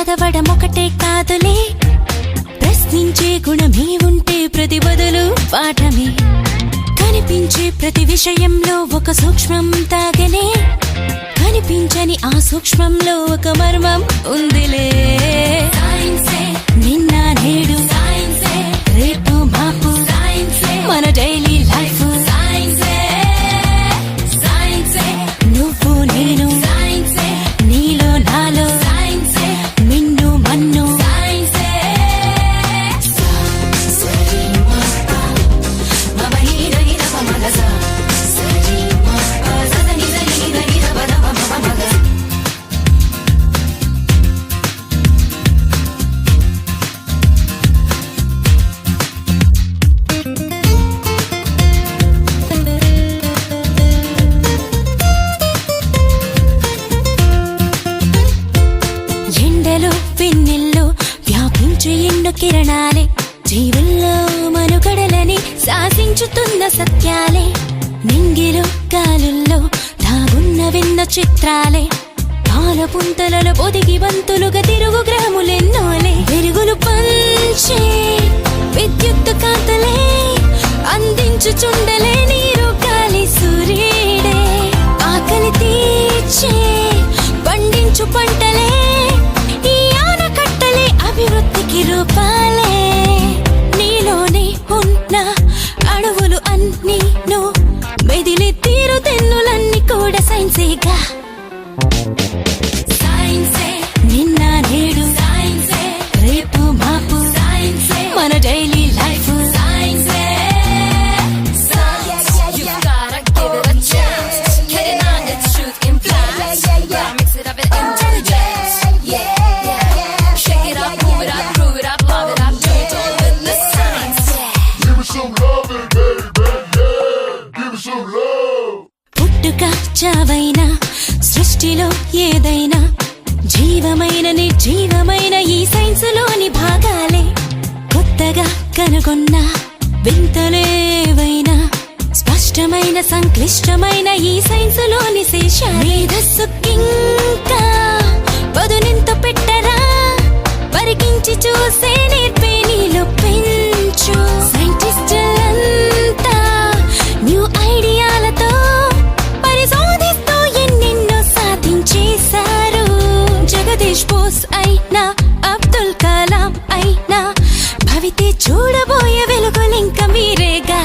చదవడం ఒకటే కాదులే, ప్రశ్నించే గుణమే ఉంటే ప్రతి బదులు పాఠమే. కనిపించే ప్రతి విషయంలో ఒక సూక్ష్మం తాగనే, కనిపించని ఆ సూక్ష్మంలో ఒక మర్మం ఉందిలే. నిన్న నేడు రేపు మాపు మన డైలీ లైఫ్. నువ్వు నేను నీలో నాలో మిన్ను మన్ను. పిన్నెల్లో వ్యాపించే ఎన్నో కిరణాలే, జీవుల్లో మనుగడలని శాసించుతున్న సత్యాలే. నింగిలో గాలుల్లో దాగున్న విన్న చిత్రాలే, పాల పుంతలలో పొదిగి బంతులుగా తిరుగు గ్రాములెన్నోలే. వెలుగులు పంచే విద్యుత్ కాంతలే, అందించుచుండలే నీరు గాలి సూర్యుడే. ఆకలి తీర్చే పండించు పంటలే, అభివృద్ధికి రూపాలే. నీలోనే ఉన్న అడవులు అన్నీ మెదిలి తీరు తెన్నులన్నీ కూడా సైన్సేగా. నిన్న నేడు రేపు మాపు మన డైలీ లైఫ్. పుట్టుక చావైనా సృష్టిలో ఏదైనా, జీవమైన నిర్జీవమైన ఈ సైన్సులోని భాగాలే. కొత్తగా కనుగొన్న వింతలేవైనా, స్పష్టమైన సంక్లిష్టమైన ఈ సైన్సులోని శేషాలే. మేధస్సుకింకా పదునెంత పెట్టరా, పరికించి చూసే నేర్పే నీలో పెంచు. సైంటిస్టులంతా న్యూ ఐడియాలతో పరిశోధిస్తూ ఎన్నెన్నో సాధించేశారు. జగదీష్ బోస్ అయినా, అబ్దుల్ కలాం అయినా, భవితే చూడబోయే వెలుగులింక మీరేగా.